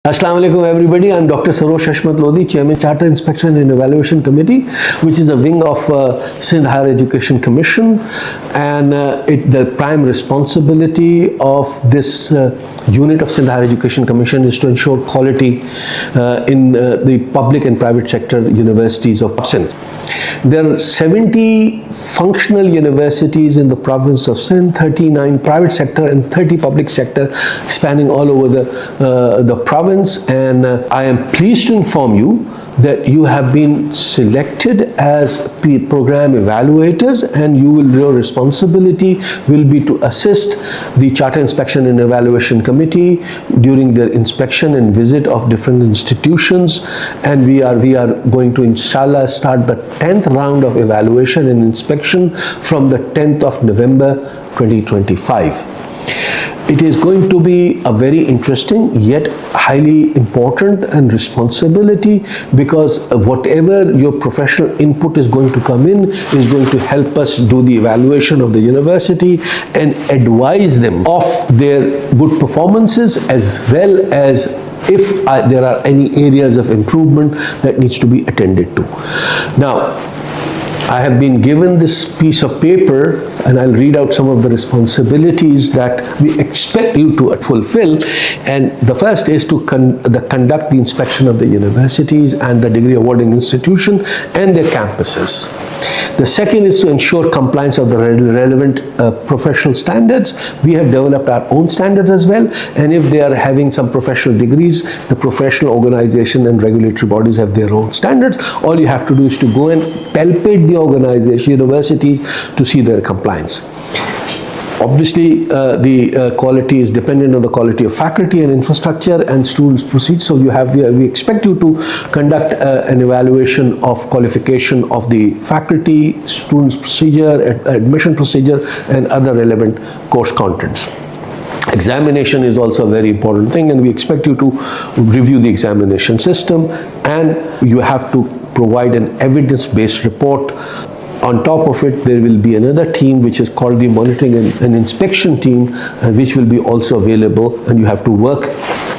Assalamu alaikum everybody. I'm Dr. Sarosh Hashmat Lodi, Chairman Charter Inspection and Evaluation Committee, which is a wing of Sindh Higher Education Commission, and the prime responsibility of this unit of Sindh Higher Education Commission is to ensure quality in the public and private sector universities of Sindh. There are 70 functional universities in the province of Sindh, 39 private sector and 30 public sector, spanning all over the province. And I am pleased to inform you that you have been selected as program evaluators, and your responsibility will be to assist the Charter Inspection and Evaluation Committee during their inspection and visit of different institutions. And we are going to inshallah start the 10th round of evaluation and inspection from the 10th of November 2025. It is going to be a very interesting yet highly important and responsibility, because whatever your professional input is going to come in is going to help us do the evaluation of the university and advise them of their good performances, as well as if there are any areas of improvement that needs to be attended to. Now, I have been given this piece of paper, and I'll read out some of the responsibilities that we expect you to fulfill. And the first is to conduct the inspection of the universities and the degree awarding institution and their campuses. The second is to ensure compliance of the relevant professional standards. We have developed our own standards as well, and if they are having some professional degrees, the professional organization and regulatory bodies have their own standards. All you have to do is to go and palpate the organization, universities, to see their compliance. Obviously, the quality is dependent on the quality of faculty and infrastructure and students proceed. So we expect you to conduct an evaluation of qualification of the faculty, students procedure, admission procedure, and other relevant course contents. Examination is also a very important thing, and we expect you to review the examination system, and you have to provide an evidence-based report. On top of it, there will be another team which is called the monitoring and inspection team, which will be also available, and you have to work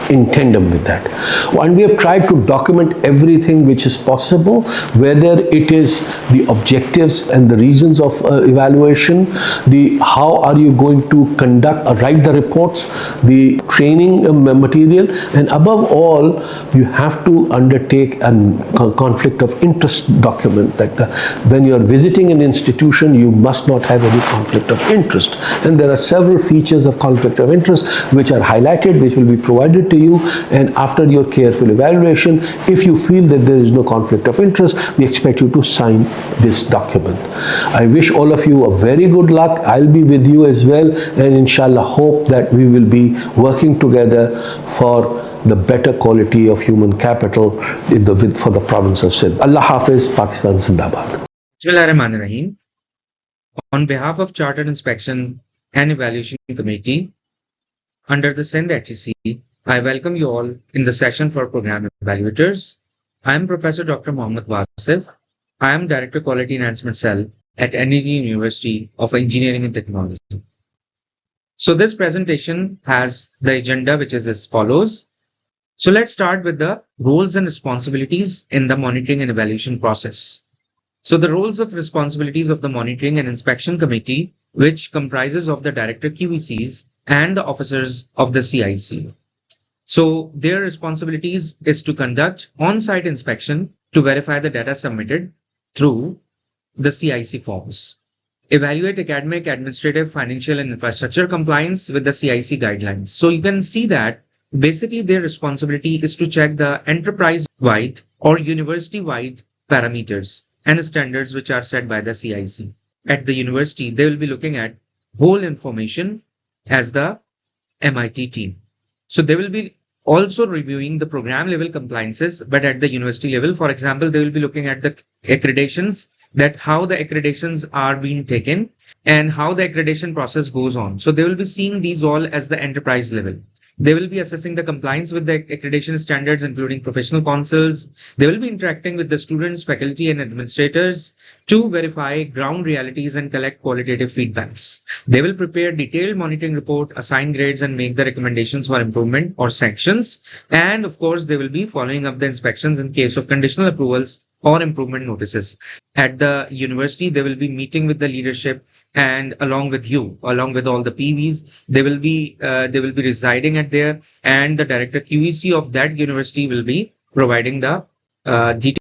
in tandem with that. And we have tried to document everything which is possible, whether it is the objectives and the reasons of evaluation, how are you going to write the reports, the training material, and above all, you have to undertake a conflict of interest document, that when you are visiting an institution, you must not have any conflict of interest. And there are several features of conflict of interest which are highlighted, which will be provided to you, and after your careful evaluation, if you feel that there is no conflict of interest, we expect you to sign this document. I wish all of you a very good luck. I'll be with you as well, and inshallah hope that we will be working together for the better quality of human capital for the province of Sindh. Allah Hafiz, Pakistan Zindabad. Bismillahirrahmanirrahim. On behalf of Chartered Inspection and Evaluation Committee under the Sindh HEC, I welcome you all in the session for Program Evaluators. I am Professor Dr. Mohammad Wasif. I am Director Quality Enhancement Cell at NED University of Engineering and Technology. So this presentation has the agenda which is as follows. So let's start with the roles and responsibilities in the monitoring and evaluation process. So the roles of responsibilities of the Monitoring and Inspection Committee, which comprises of the Director QECs and the officers of the CIEC. So their responsibilities is to conduct on-site inspection to verify the data submitted through the CIEC forms, evaluate academic, administrative, financial, and infrastructure compliance with the CIEC guidelines. So you can see that basically their responsibility is to check the enterprise-wide or university-wide parameters and standards which are set by the CIEC. At the university, they will be looking at whole information as the MIT team. So they will be also reviewing the program level compliances, but at the university level, for example, they will be looking at the accreditations, that how the accreditations are being taken and how the accreditation process goes on. So they will be seeing these all as the enterprise level. They will be assessing the compliance with the accreditation standards, including professional councils. They will be interacting with the students, faculty, and administrators to verify ground realities and collect qualitative feedbacks. They will prepare detailed monitoring report, assign grades, and make the recommendations for improvement or sanctions. And of course, they will be following up the inspections in case of conditional approvals or improvement notices. At the university, they will be meeting with the leadership, and along with you, along with all the PVs, they will be residing at there, and the director QEC of that university will be providing the details.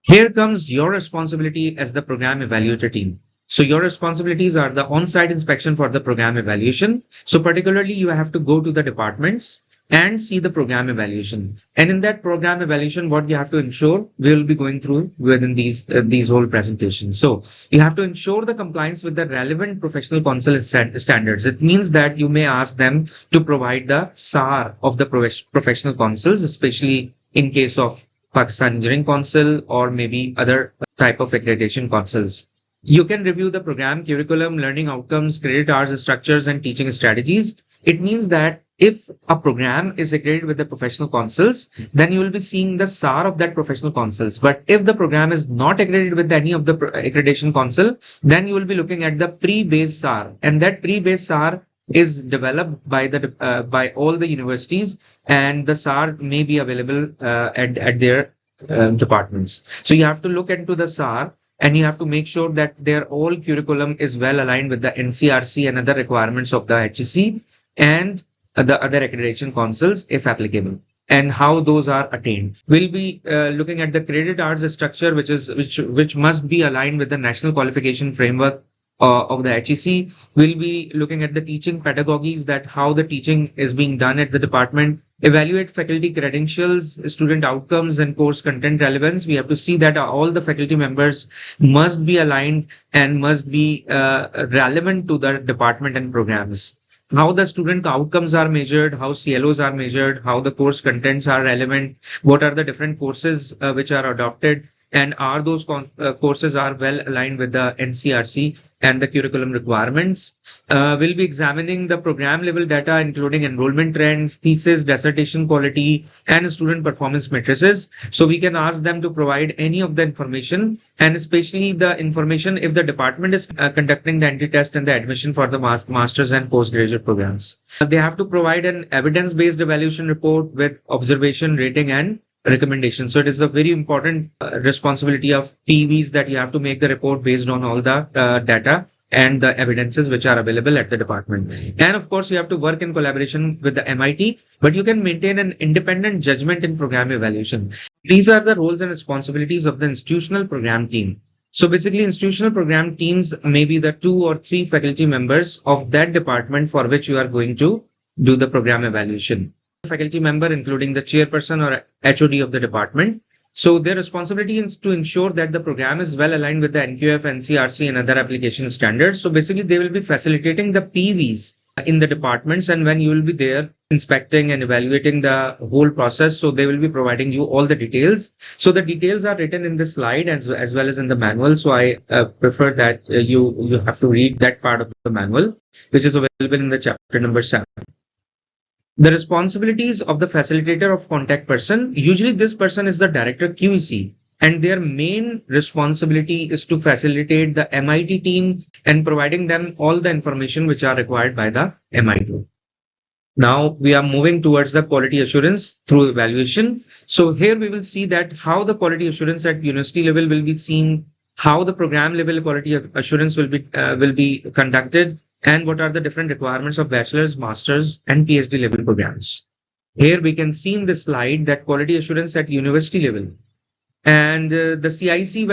Here comes your responsibility as the program evaluator team. So your responsibilities are the on-site inspection for the program evaluation. So particularly you have to go to the departments and see the program evaluation. And in that program evaluation, what you have to ensure, we will be going through within these whole presentations. So you have to ensure the compliance with the relevant professional council standards. It means that you may ask them to provide the SAR of the professional councils, especially in case of Pakistan Engineering Council or maybe other type of accreditation councils. You can review the program, curriculum, learning outcomes, credit hours, structures, and teaching strategies. It means that if a program is accredited with the professional councils, then you will be seeing the SAR of that professional councils. But if the program is not accredited with any of the accreditation council, then you will be looking at the pre-base SAR, and that pre-base SAR is developed by all the universities, and the SAR may be available at their departments. So you have to look into the SAR, and you have to make sure that their whole curriculum is well aligned with the NCRC and other requirements of the HEC and the other accreditation councils, if applicable, and how those are attained. We'll be looking at the credit hours structure, which must be aligned with the national qualification framework of the HEC. We'll be looking at the teaching pedagogies, that how the teaching is being done at the department. Evaluate faculty credentials, student outcomes, and course content relevance. We have to see that all the faculty members must be aligned and must be relevant to the department and programs. How the student outcomes are measured, how CLOs are measured, how the course contents are relevant, what are the different courses which are adopted, and are those courses are well aligned with the NCRC and the curriculum requirements. We'll be examining the program level data, including enrollment trends, thesis, dissertation quality, and student performance matrices. So we can ask them to provide any of the information, and especially the information if the department is conducting the entry test and the admission for the master's and postgraduate programs. They have to provide an evidence-based evaluation report with observation, rating, and recommendation. So it is a very important responsibility of PVs that you have to make the report based on all the data and the evidences which are available at the department. And of course, you have to work in collaboration with the MIT, but you can maintain an independent judgment in program evaluation. These are the roles and responsibilities of the institutional program team. So basically, institutional program teams may be the 2 or 3 faculty members of that department for which you are going to do the program evaluation. Faculty member, including the chairperson or HOD of the department. So their responsibility is to ensure that the program is well aligned with the NQF, NCRC, and other application standards. So basically, they will be facilitating the PVs in the departments, and when you will be there inspecting and evaluating the whole process, so they will be providing you all the details. So the details are written in the slide as well as in the manual. So I prefer that you have to read that part of the manual, which is available in the chapter number 7. The responsibilities of the facilitator of contact person, usually this person is the director QEC, and their main responsibility is to facilitate the MIT team and providing them all the information which are required by the MIT. Now we are moving towards the quality assurance through evaluation. So here we will see that how the quality assurance at university level will be seen, how the program level quality assurance will be conducted, and what are the different requirements of bachelor's, master's, and PhD level programs. Here we can see in the slide that quality assurance at university level. And the CIEC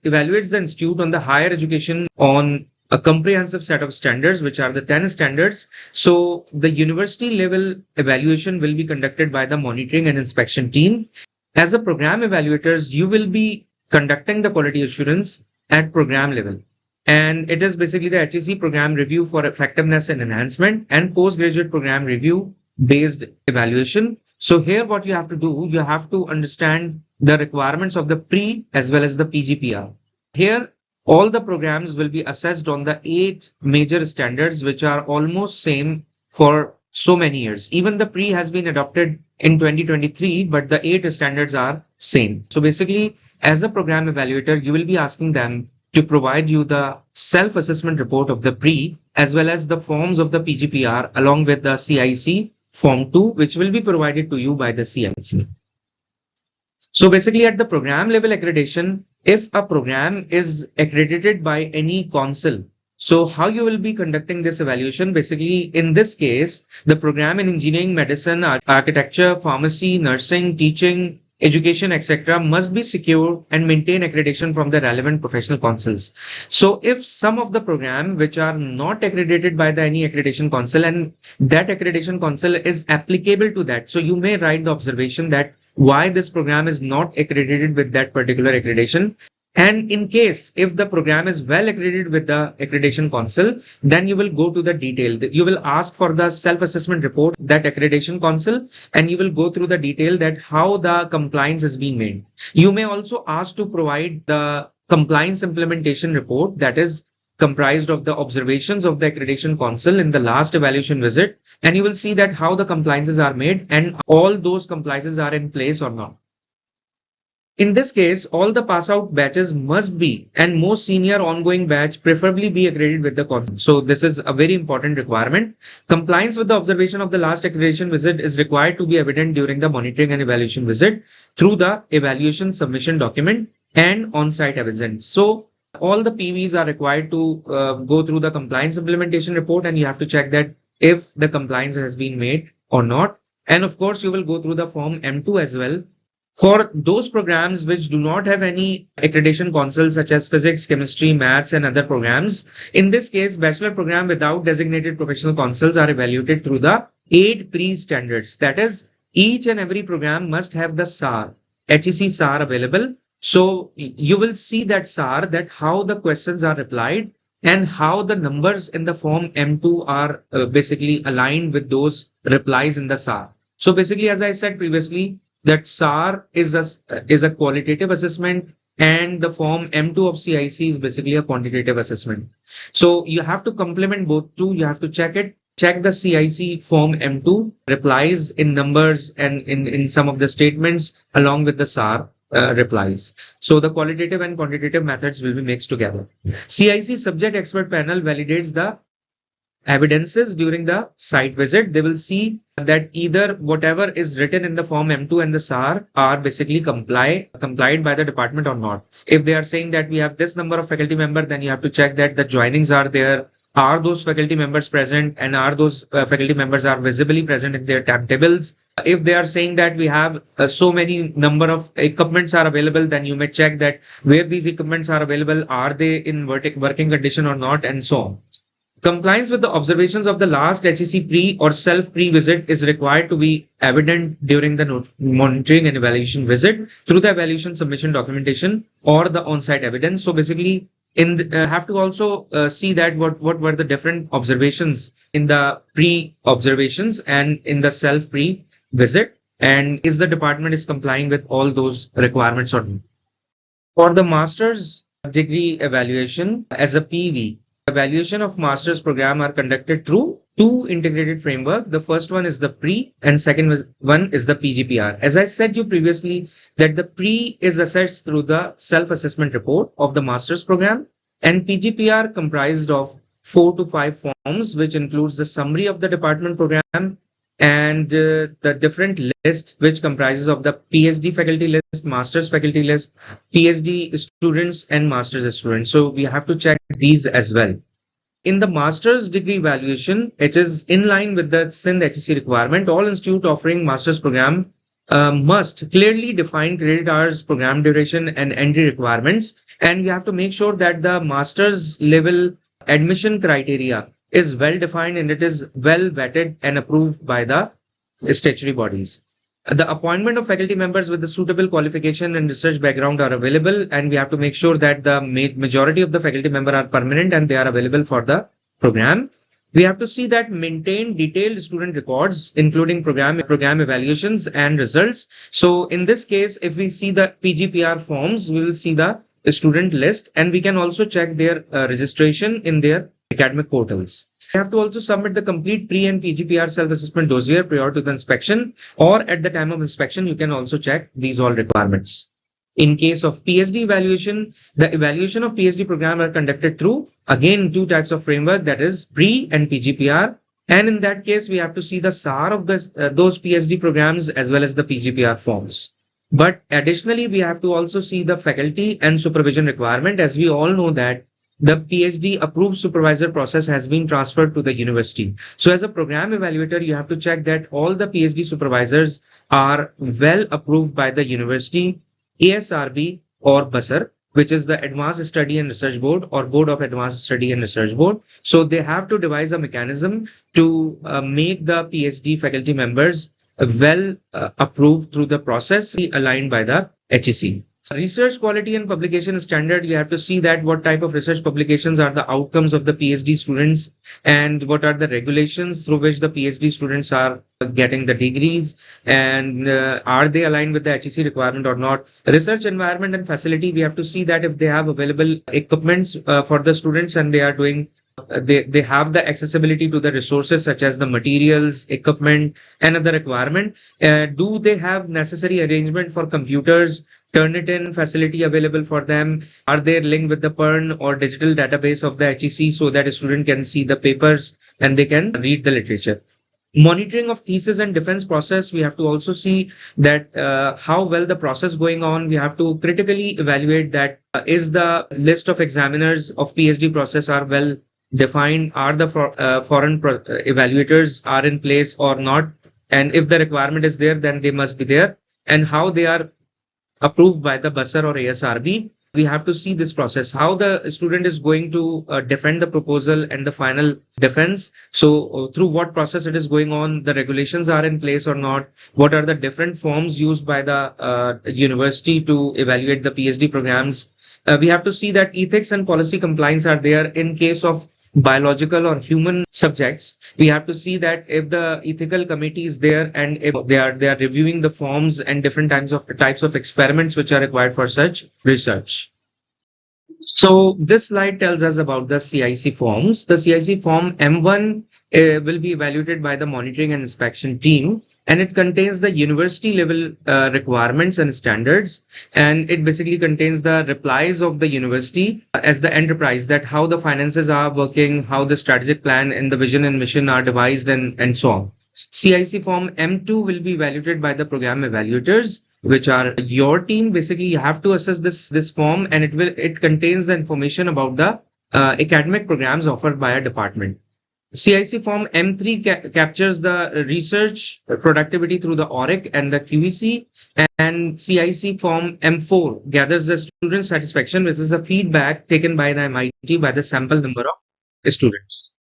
evaluates the institute on the higher education on a comprehensive set of standards, which are the 10 standards. So the university level evaluation will be conducted by the monitoring and inspection team. As a program evaluators, you will be conducting the quality assurance at program level. And it is basically the HEC program review for effectiveness and enhancement and postgraduate program review based evaluation. So here what you have to do, you have to understand the requirements of the pre as well as the PGPR. Here, all the programs will be assessed on the 8 major standards, which are almost same for so many years. Even the pre has been adopted in 2023, but the 8 standards are same. So basically, as a program evaluator, you will be asking them to provide you the self-assessment report of the pre as well as the forms of the PGPR along with the CIEC Form 2, which will be provided to you by the CIEC. So basically at the program level accreditation, if a program is accredited by any council, so how you will be conducting this evaluation? Basically, in this case, the program in engineering, medicine, architecture, pharmacy, nursing, teaching, education, etc. must be secure and maintain accreditation from the relevant professional councils. So if some of the program which are not accredited by the any accreditation council and that accreditation council is applicable to that, so you may write the observation that why this program is not accredited with that particular accreditation. And in case if the program is well accredited with the accreditation council, then you will go to the detail. You will ask for the self-assessment report, that accreditation council, and you will go through the detail that how the compliance is being made. You may also ask to provide the compliance implementation report that is comprised of the observations of the accreditation council in the last evaluation visit, and you will see that how the compliances are made and all those compliances are in place or not. In this case, all the pass out batches must be and most senior ongoing batch preferably be accredited with the council. So this is a very important requirement. Compliance with the observation of the last accreditation visit is required to be evident during the monitoring and evaluation visit through the evaluation submission document and on-site evidence. So all the PVs are required to go through the compliance implementation report, and you have to check that if the compliance has been made or not. And of course, you will go through the form M2 as well. For those programs which do not have any accreditation council such as physics, chemistry, maths and other programs, in this case, bachelor program without designated professional councils are evaluated through the 8 pre-standards. That is, each and every program must have the SAR, HEC SAR available. So you will see that SAR, that how the questions are replied and how the numbers in the form M2 are basically aligned with those replies in the SAR. So basically, as I said previously, that SAR is a qualitative assessment and the form M2 of CIEC is basically a quantitative assessment. So you have to complement both two. You have to check the CIEC form M2 replies in numbers and in some of the statements along with the SAR replies. So the qualitative and quantitative methods will be mixed together. CIEC subject expert panel validates the evidences during the site visit. They will see that either whatever is written in the form M2 and the SAR are basically complied by the department or not. If they are saying that we have this number of faculty members, then you have to check that the joinings are there. Are those faculty members present, and are those faculty members are visibly present in their timetables? If they are saying that we have so many number of equipments are available, then you may check that where these equipments are available, are they in working condition or not, and so on. Compliance with the observations of the last HEC pre or self pre visit is required to be evident during the monitoring and evaluation visit through the evaluation submission documentation or the on-site evidence. So basically, have to also see that what were the different observations in the pre observations and in the self pre visit, and is the department is complying with all those requirements or not. For the master's degree evaluation as a PV, evaluation of master's program are conducted through two integrated framework. The first one is the pre and second one is the PGPR. As I said you previously that the pre is assessed through the self-assessment report of the master's program, and PGPR comprised of 4 to 5 forms, which includes the summary of the department program and the different list, which comprises of the PhD faculty list, master's faculty list, PhD students and master's students. So we have to check these as well. In the master's degree evaluation, it is in line with the CIEC HEC requirement. All institute offering master's program must clearly define credit hours, program duration and entry requirements. And we have to make sure that the master's level admission criteria is well defined and it is well vetted and approved by the statutory bodies. The appointment of faculty members with the suitable qualification and research background are available, and we have to make sure that the majority of the faculty members are permanent and they are available for the program. We have to see that maintain detailed student records, including program evaluations and results. So in this case, if we see the PGPR forms, we will see the student list, and we can also check their registration in their academic portals. You have to also submit the complete pre and PGPR self-assessment dossier prior to the inspection, or at the time of inspection, you can also check these all requirements. In case of PhD evaluation, the evaluation of PhD program are conducted through, again, two types of framework, that is pre and PGPR. And in that case, we have to see the SAR of those PhD programs as well as the PGPR forms. But additionally, we have to also see the faculty and supervision requirement, as we all know that the PhD approved supervisor process has been transferred to the university. So as a program evaluator, you have to check that all the PhD supervisors are well approved by the university, ASRB or BUSR, which is the Advanced Study and Research Board or Board of Advanced Study and Research Board. So they have to devise a mechanism to make the PhD faculty members well approved through the process aligned by the HEC. Research quality and publication standard, you have to see that what type of research publications are the outcomes of the PhD students and what are the regulations through which the PhD students are getting the degrees, and are they aligned with the HEC requirement or not. Research environment and facility, we have to see that if they have available equipments for the students and they are doing they have the accessibility to the resources such as the materials, equipment, and other requirement. Do they have necessary arrangement for computers, Turnitin facility available for them? Are they linked with the PERN or digital database of the HEC so that a student can see the papers and they can read the literature? Monitoring of thesis and defense process, we have to also see that how well the process going on. We have to critically evaluate that is the list of examiners of PhD process are well defined, are the foreign evaluators are in place or not, and if the requirement is there, then they must be there, and how they are approved by the BUSR or ASRB. We have to see this process, how the student is going to defend the proposal and the final defense. So through what process it is going on, the regulations are in place or not, what are the different forms used by the university to evaluate the PhD programs. We have to see that ethics and policy compliance are there in case of biological or human subjects. We have to see that if the ethical committee is there and if they are reviewing the forms and different types of experiments which are required for such research. So this slide tells us about the CIEC forms. The CIEC form M1 will be evaluated by the monitoring and inspection team, and it contains the university level requirements and standards, and it basically contains the replies of the university as the enterprise, that how the finances are working, how the strategic plan and the vision and mission are devised, and so on. CIEC form M2 will be evaluated by the program evaluators, which are your team. Basically, you have to assess this form, and it contains the information about the academic programs offered by a department. CIEC form M3 captures the research productivity through the ORIC and the QEC, and CIEC form M4 gathers the student satisfaction, which is the feedback taken by the MIT by the sample number of students.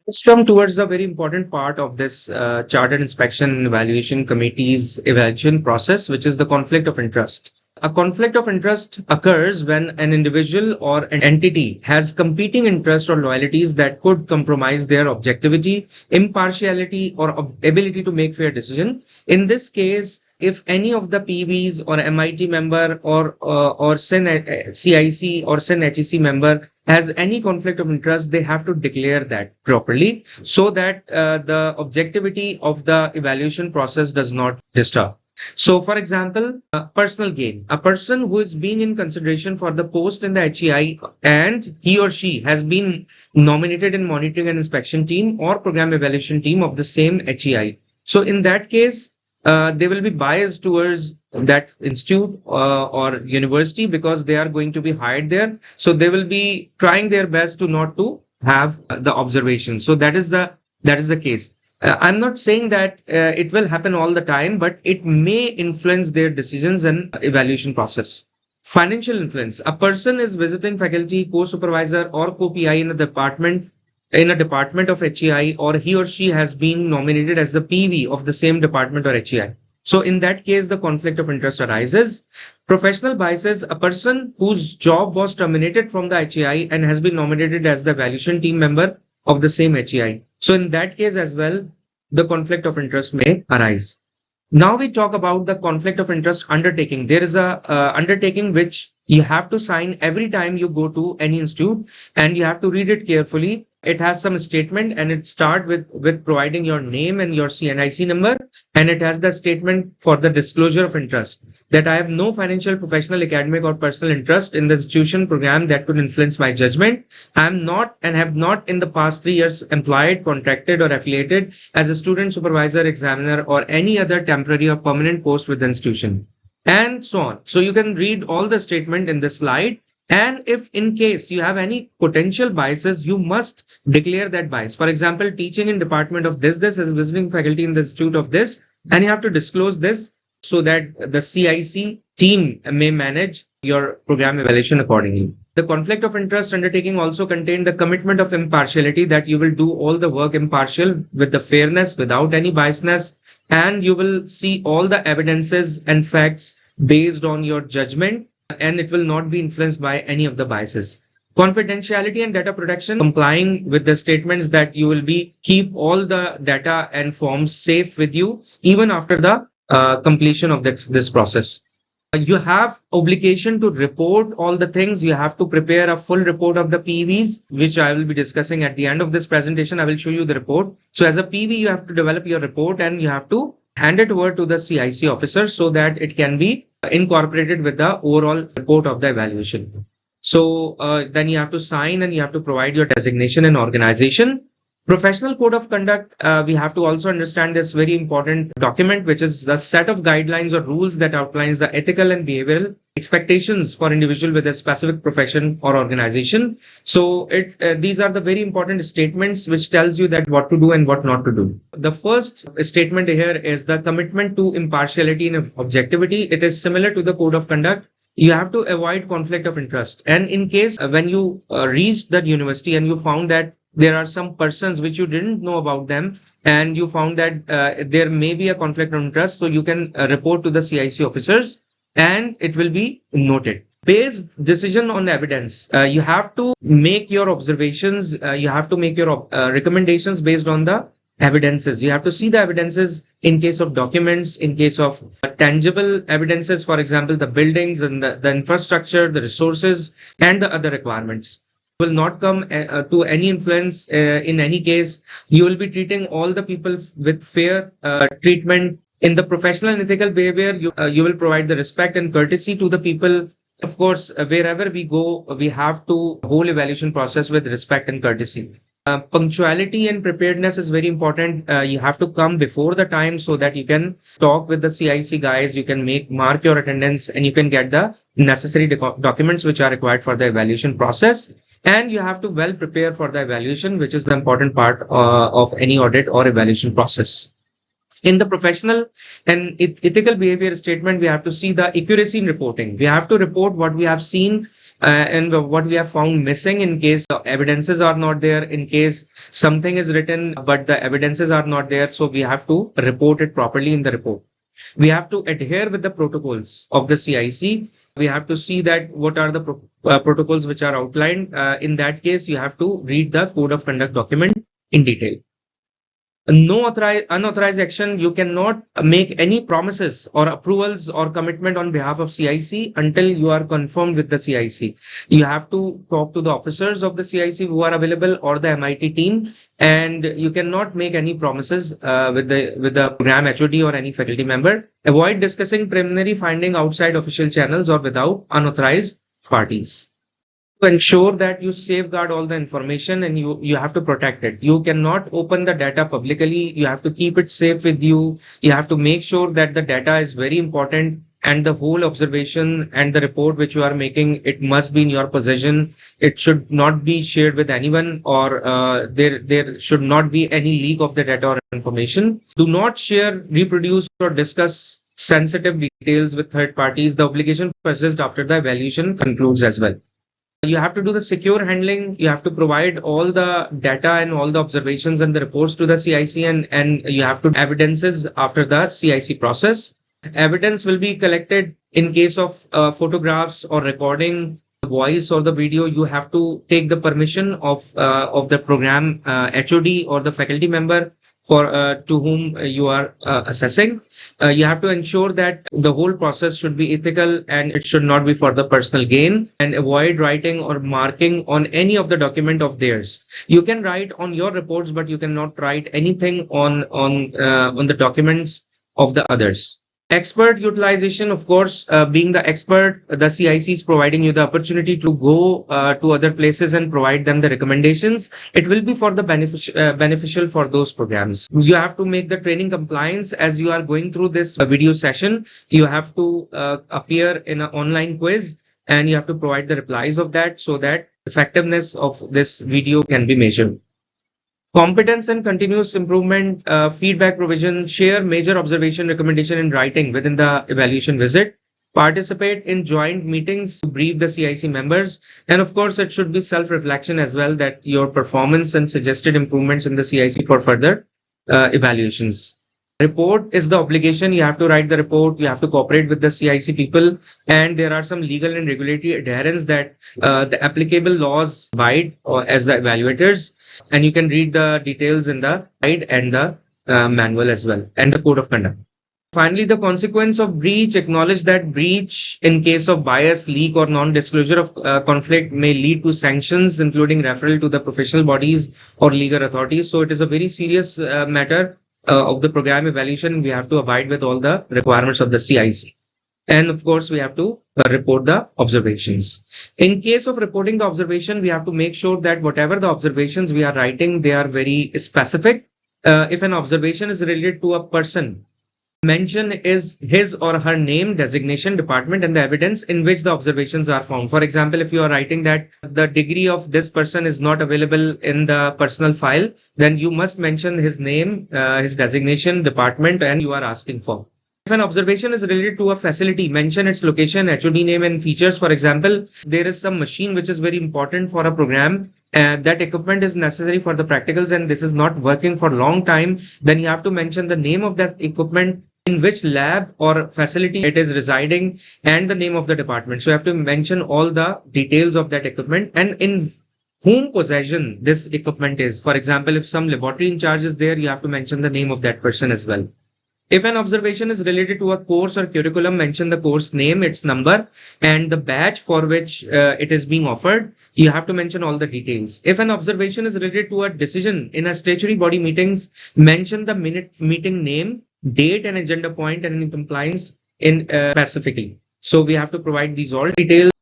Let's come towards the very important part of this Chartered Inspection and Evaluation Committee's evaluation process, which is the conflict of interest. A conflict of interest occurs when an individual or an entity has competing interests or loyalties that could compromise their objectivity, impartiality, or ability to make fair decision. In this case, if any of the PVs or MIT member or CIEC or HEC member has any conflict of interest, they have to declare that properly so that the objectivity of the evaluation process does not disturb. So, for example, personal gain. A person who is being in consideration for the post in the HEI and he or she has been nominated in monitoring and inspection team or program evaluation team of the same HEI. So, in that case, they will be biased towards that institute or university because they are going to be hired there. So, they will be trying their best to not to have the observation. So, that is the case. I'm not saying that it will happen all the time, but it may influence their decisions and evaluation process. Financial influence. A person is visiting faculty, co-supervisor, or co-PI in a department of HEI, or he or she has been nominated as the PV of the same department or HEI. So in that case, the conflict of interest arises. Professional biases. A person whose job was terminated from the HEI and has been nominated as the evaluation team member of the same HEI. So in that case as well, the conflict of interest may arise. Now we talk about the conflict of interest undertaking. There is a undertaking which you have to sign every time you go to any institute, and you have to read it carefully. It has some statement and it start with providing your name and your CNIC number, and it has the statement for the disclosure of interest that I have no financial, professional, academic or personal interest in the institution program that could influence my judgment. I am not and have not in the past 3 years employed, contracted or affiliated as a student, supervisor, examiner or any other temporary or permanent post with the institution, and so on. So you can read all the statement in this slide. And if in case you have any potential biases, you must declare that bias. For example, teaching in department of this as visiting faculty in the institute of this, and you have to disclose this so that the CIC team may manage your program evaluation accordingly. The conflict of interest undertaking also contain the commitment of impartiality, that you will do all the work impartial with the fairness without any biasness, and you will see all the evidences and facts based on your judgment, and it will not be influenced by any of the biases. Confidentiality and data protection, complying with the statements that you will be keep all the data and forms safe with you even after the completion of this process. You have obligation to report all the things. You have to prepare a full report of the PVs, which I will be discussing at the end of this presentation. I will show you the report. So as a PV, you have to develop your report and you have to hand it over to the CIC officer so that it can be incorporated with the overall report of the evaluation. So then you have to sign and you have to provide your designation and organization. Professional code of conduct, we have to also understand this very important document, which is the set of guidelines or rules that outlines the ethical and behavioral expectations for individual with a specific profession or organization. So these are the very important statements which tells you that what to do and what not to do. The first statement here is the commitment to impartiality and objectivity. It is similar to the code of conduct. You have to avoid conflict of interest. And in case when you reached that university and you found that there are some persons which you didn't know about them, and you found that there may be a conflict of interest, so you can report to the CIC officers and it will be noted. Based decision on evidence, you have to make your observations, you have to make your recommendations based on the evidences. You have to see the evidences in case of documents, in case of tangible evidences, for example, the buildings and the infrastructure, the resources and the other requirements. Will not come to any influence in any case. You will be treating all the people with fair treatment. In the professional and ethical behavior, you will provide the respect and courtesy to the people. Of course, wherever we go, we have to whole evaluation process with respect and courtesy. Punctuality and preparedness is very important. You have to come before the time so that you can talk with the CIC guys, you can mark your attendance, and you can get the necessary documents which are required for the evaluation process. And you have to well prepare for the evaluation, which is the important part of any audit or evaluation process. In the professional and ethical behavior statement, we have to see the accuracy in reporting. We have to report what we have seen and what we have found missing in case the evidences are not there, in case something is written but the evidences are not there. So we have to report it properly in the report. We have to adhere with the protocols of the CIC. We have to see that what are the protocols which are outlined. In that case, you have to read the code of conduct document in detail. No unauthorized action. You cannot make any promises or approvals or commitment on behalf of CIC until you are confirmed with the CIC. You have to talk to the officers of the CIC who are available or the MIT team, and you cannot make any promises with the program HOD or any faculty member. Avoid discussing preliminary finding outside official channels or without unauthorized parties. To ensure that you safeguard all the information and you have to protect it. You cannot open the data publicly. You have to keep it safe with you. You have to make sure that the data is very important, and the whole observation and the report which you are making, it must be in your possession. It should not be shared with anyone, or there should not be any leak of the data or information. Do not share, reproduce or discuss sensitive details with third parties. The obligation persists after the evaluation concludes as well. You have to do the secure handling. You have to provide all the data and all the observations and the reports to the CIC, and you have to evidences after the CIC process. Evidence will be collected in case of photographs or recording, voice or the video. You have to take the permission of the program HOD or the faculty member for to whom you are assessing. You have to ensure that the whole process should be ethical and it should not be for the personal gain, and avoid writing or marking on any of the document of theirs. You can write on your reports, but you cannot write anything on the documents of the others. Expert utilization, of course, being the expert, the CIC is providing you the opportunity to go to other places and provide them the recommendations. It will be for the beneficial for those programs. You have to make the training compliance as you are going through this video session. You have to appear in an online quiz and you have to provide the replies of that so that effectiveness of this video can be measured. Competence and continuous improvement, feedback provision, share major observation recommendation in writing within the evaluation visit, participate in joint meetings to brief the CIC members, and of course it should be self-reflection as well, that your performance and suggested improvements in the CIC for further evaluations. Report is the obligation. You have to write the report, you have to cooperate with the CIC people, and there are some legal and regulatory adherence that the applicable laws abide as the evaluators, and you can read the details in the guide and the manual as well, and the code of conduct. Finally, the consequence of breach: acknowledge that breach in case of bias, leak, or non-disclosure of conflict may lead to sanctions, including referral to the professional bodies or legal authorities. So it is a very serious matter of the program evaluation. We have to abide with all the requirements of the CIC. And of course, we have to report the observations. In case of reporting the observation, we have to make sure that whatever the observations we are writing, they are very specific. If an observation is related to a person, mention is his or her name, designation, department, and the evidence in which the observations are found. For example, if you are writing that the degree of this person is not available in the personal file, then you must mention his name, his designation, department, and you are asking for. If an observation is related to a facility, mention its location, HOD name, and features. For example, there is some machine which is very important for a program, and that equipment is necessary for the practicals, and this is not working for a long time. Then you have to mention the name of that equipment, in which lab or facility it is residing, and the name of the department. So you have to mention all the details of that equipment and in whom possession this equipment is. For example, if some laboratory in charge is there, you have to mention the name of that person as well. If an observation is related to a course or curriculum, mention the course name, its number, and the batch for which it is being offered. You have to mention all the details. If an observation is related to a decision in a statutory body meetings, mention the meeting name, date, and agenda point, and in compliance in specifically. So we have to provide these all details.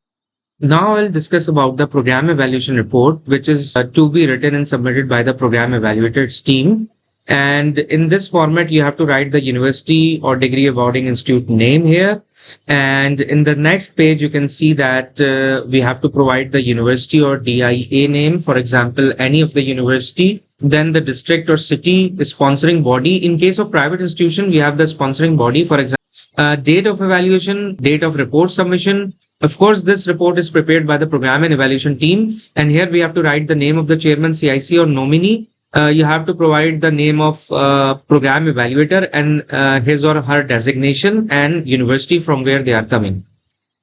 Now I'll discuss about the program evaluation report, which is to be written and submitted by the program evaluators team. And in this format, you have to write the university or degree awarding institute name here. And in the next page, you can see that we have to provide the university or DIA name, for example, any of the university, then the district or city sponsoring body. In case of private institution, we have the sponsoring body, for example, date of evaluation, date of report submission. Of course, this report is prepared by the program and evaluation team. And here we have to write the name of the chairman, CIC, or nominee. You have to provide the name of program evaluator and his or her designation and university from where they are coming.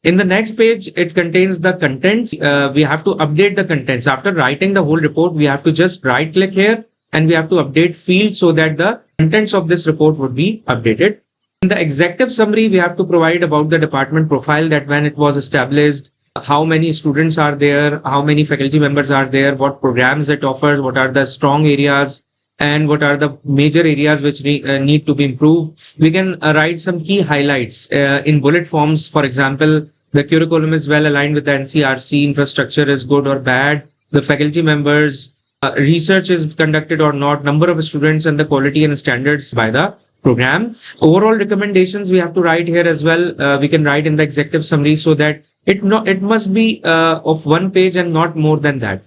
In the next page, it contains the contents. We have to update the contents. After writing the whole report, we have to just right click here and we have to update field so that the contents of this report would be updated. In the executive summary, we have to provide about the department profile, that when it was established, how many students are there, how many faculty members are there, what programs it offers, what are the strong areas, and what are the major areas which need to be improved. We can write some key highlights in bullet forms. For example, the curriculum is well aligned with the NCRC, infrastructure is good or bad, the faculty members, research is conducted or not, number of students, and the quality and standards by the program. Overall recommendations we have to write here as well. We can write in the executive summary so that it must be of one page and not more than that.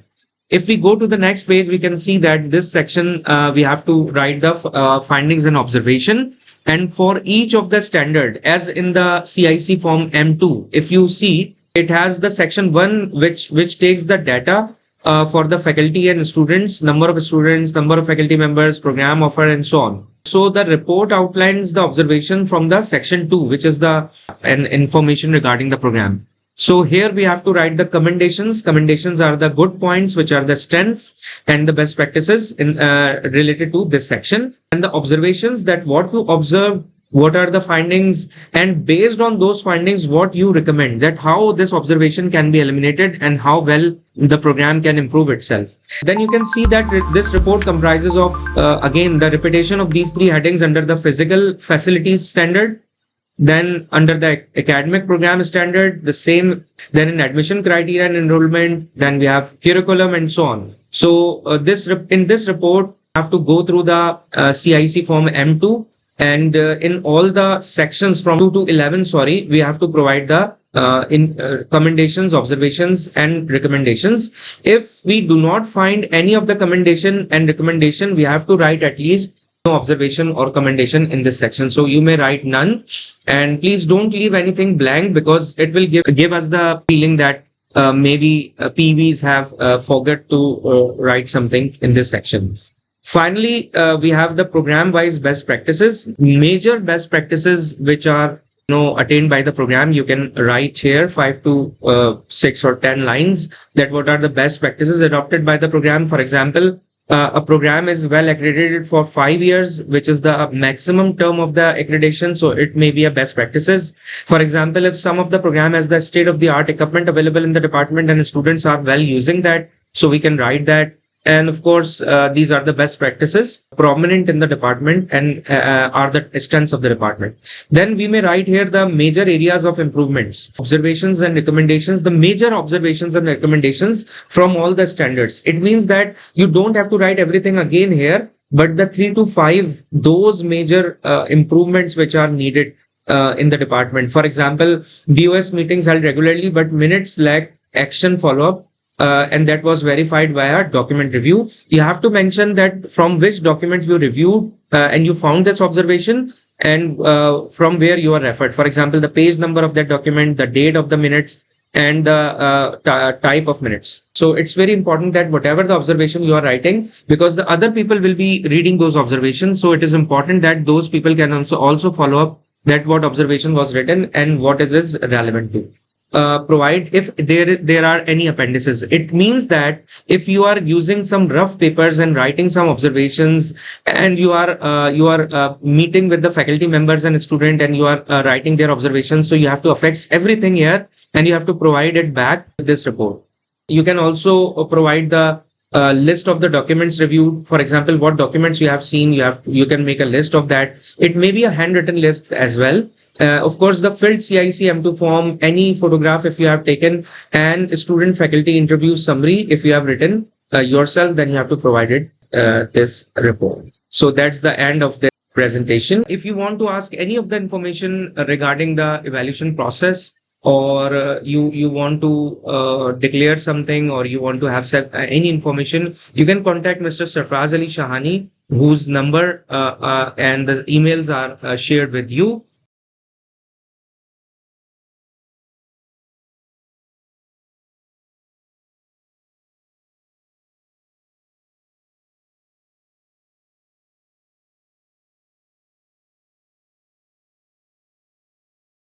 If we go to the next page, we can see that this section we have to write the findings and observation. And for each of the standard, as in the CIC form M2, if you see, it has the section 1 which takes the data for the faculty and students, number of students, number of faculty members, program offer, and so on. So the report outlines the observation from the section 2, which is the information regarding the program. So here we have to write the commendations. Commendations are the good points, which are the strengths and the best practices in related to this section, and the observations, that what you observed, what are the findings, and based on those findings, what you recommend, that how this observation can be eliminated and how well the program can improve itself. Then you can see that this report comprises of again the repetition of these three headings under the physical facilities standard, then under the academic program standard, the same, then in admission criteria and enrollment, then we have curriculum and so on. So in this report, we have to go through the CIEC form M2, and in all the sections from 2 to 11, we have to provide the commendations, observations, and recommendations. If we do not find any of the commendation and recommendation, we have to write at least no observation or commendation in this section. So you may write none, and please don't leave anything blank, because it will give us the feeling that maybe PVs have forgot to write something in this section. Finally, we have the program-wise best practices, major best practices which are attained by the program. You can write here 5 to 6 or 10 lines, that what are the best practices adopted by the program. For example, a program is well accredited for 5 years, which is the maximum term of the accreditation. So it may be a best practices. For example, if some of the program has the state-of-the-art equipment available in the department and students are well using that, so we can write that. And of course, these are the best practices prominent in the department and are the strengths of the department. Then we may write here the major areas of improvements, observations and recommendations, the major observations and recommendations from all the standards. It means that you don't have to write everything again here, but the 3 to 5, those major improvements which are needed in the department. For example, BOS meetings held regularly, but minutes lack action follow-up. And that was verified via document review. You have to mention that from which document you reviewed and you found this observation, and from where you are referred. For example, the page number of that document, the date of the minutes, and the type of minutes. So it's very important that whatever the observation you are writing, because the other people will be reading those observations, so it is important that those people can also follow up that what observation was written and what it is relevant to. Provide if there are any appendices. It means that if you are using some rough papers and writing some observations, and you are meeting with the faculty members and student, and you are writing their observations, so you have to affix everything here and you have to provide it back with this report. You can also provide the list of the documents reviewed. For example, what documents you have seen, you can make a list of that. It may be a handwritten list as well. Of course, the filled CIEC M2 form, any photograph if you have taken, and student faculty interview summary if you have written yourself, then you have to provide it this report. So that's the end of the presentation. If you want to ask any of the information regarding the evaluation process, or you want to declare something, or you want to have any information, you can contact Mr. Sarfraz Ali Shahani, whose number and the emails are shared with you.